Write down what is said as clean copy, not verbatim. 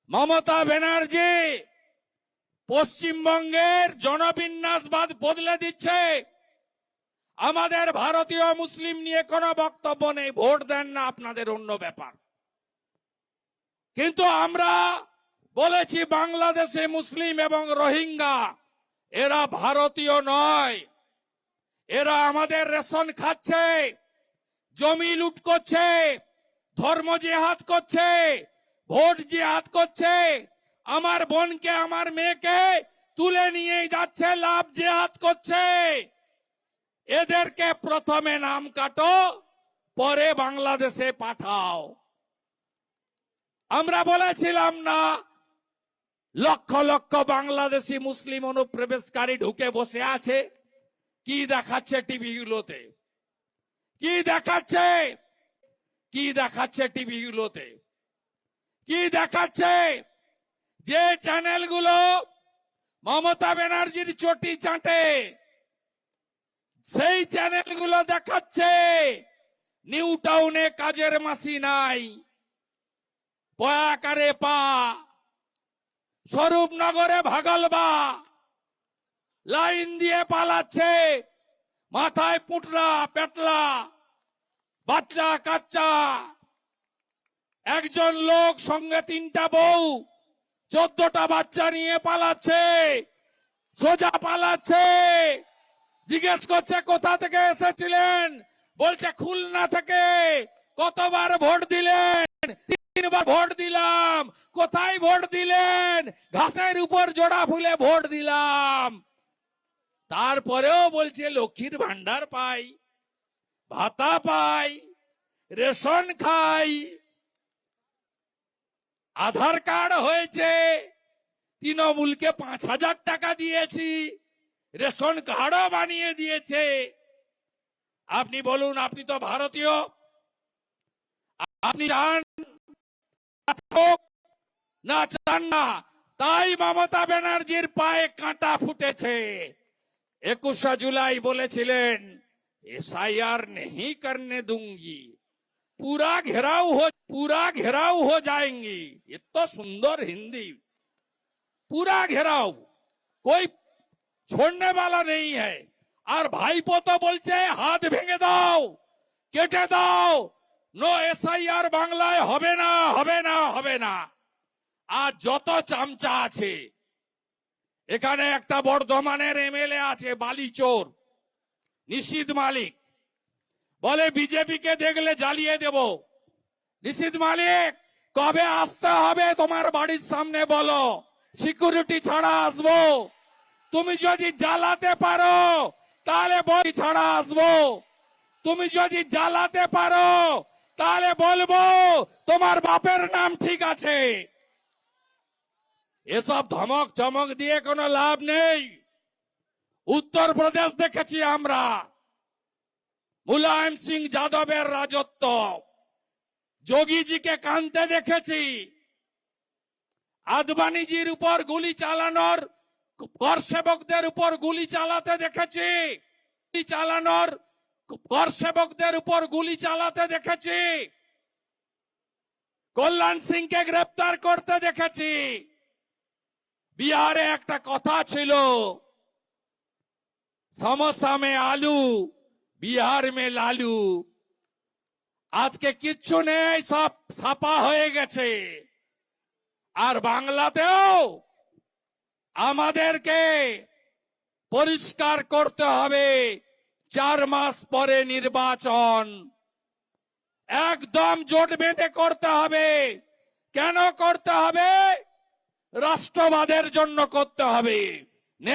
মমতা ব্যানার্জি পশ্চিমবঙ্গের জনবিন্যাসবাদ বদলে দিচ্ছে। আমাদের ভারতীয় মুসলিম নিয়ে কোনো বক্তব্য নেই, ভোট দেন না আপনাদের অন্য ব্যাপার। কিন্তু আমরা বলেছি বাংলাদেশে মুসলিম এবং রোহিঙ্গা এরা ভারতীয় নয়, এরা আমাদের রেশন খাচ্ছে, জমি লুট করছে, ধর্ম জিহাদ করছে, ভোট জিহাদ করছে, আমার বোনকে আমার মেয়েকে তুলে নিয়ে যাচ্ছে, লাভ জিহাদ করছে। এদেরকে প্রথমে নাম কাটো, পরে বাংলাদেশে পাঠাও। আমরা বলেছিলাম না লক্ষ লক্ষ বাংলাদেশি মুসলিম অনুপ্রবেশকারী ঢুকে বসে আছে? কি দেখাচ্ছে টিভিগুলোতে, কি দেখাচ্ছে, কি দেখাচ্ছে টিভিগুলোতে, কি দেখাচ্ছে? যে চ্যানেলগুলো মমতা ব্যানার্জির চটি চাটে সেই চ্যানেলগুলো দেখাচ্ছে নিউ টাউনে কাজের মাসি নাই, পয়াকারে পা, স্বরূপনগরে ভাগলবা, লাইন দিয়ে পালাচ্ছে, মাথায় পুটলা পেটলা, বাচ্চা কাচ্চা, একজন লোক সঙ্গে 3টা বউ, 14টা বাচ্চা নিয়ে পালাচ্ছে, সোজা পালাচ্ছে। জিজ্ঞেস করছে কোথা থেকে এসেছিলেন, বলছে খুলনা থেকে। কতবার ভোট দিলেন? 3বার ভোট দিলাম। কোথায় ভোট দিলেন? ঘাসের উপর জোড়া ফুলে ভোট দিলাম। তারপরেও বলছে লক্ষ্মীর ভান্ডার পাই, ভাতা পাই, রেশন খাই, আধার কার্ড হয়েছে, তৃণমূলকে 5,000 টাকা দিয়েছি, রেশন কার্ডও বানিয়ে দিয়েছে। আপনি বলুন, আপনি তো ভারতীয়, আপনি চান না চান না? তাই মমতা ব্যানার্জির পায়ে কাঁটা ফুটেছে। 21 जुलाई বলেছিলেন एसआईआर नहीं करने दूंगी, पूरा घेराव हो जाएंगी। ये तो सुंदर हिंदी, पूरा घेराव, कोई छोड़ने वाला नहीं है। और भाईपो तो बोलছে হাত ভেঙে দাও, কেটে দাও, নো এসআইআর বাংলায় হবে না, হবে না, হবে না। আর যত চামচা আছে, এখানে একটা বর্ধমানের এমএলএ আছে বালিচোর, নিশীথ মালিক, বলে বিজেপি কে দেখলে জ্বালিয়ে দেব। নিশীথ মালিক, কবে আসতে হবে তোমার বাড়ির সামনে বলো, সিকিউরিটি ছাড়া আসবো। তুমি যদি জ্বালাতে পারো তাহলে বলি ছাড়া আসবো, তুমি যদি জ্বালাতে পারো তাহলে বলবো তোমার বাপের নাম ঠিক আছে। এসব ধমক চমক দিয়ে কোনো লাভ নেই। উত্তরপ্রদেশ দেখেছি আমরা, মুলায়ম সিং যাদবের রাজত্ব, যোগীজিকে কানতে দেখেছি, আদবানিজির উপর গুলি চালানোর, কর সেবকদের উপর গুলি চালাতে দেখেছি, কর সেবকদের উপর গুলি চালাতে দেখেছি, কল্যাণ সিংকে গ্রেপ্তার করতে দেখেছি। বিহারে একটা কথা ছিল, সমস্যা মে আলু, বিহার মে লালু। আজকে কিচ্ছু নেই, সব ছাপা হয়ে গেছে। আর বাংলাতেও আমাদেরকে পরিষ্কার করতে হবে, 4 মাস পরে নির্বাচন, একদম জোট বেঁধে করতে হবে। কেন করতে হবে? রাষ্ট্রবাদের জন্য করতে হবে।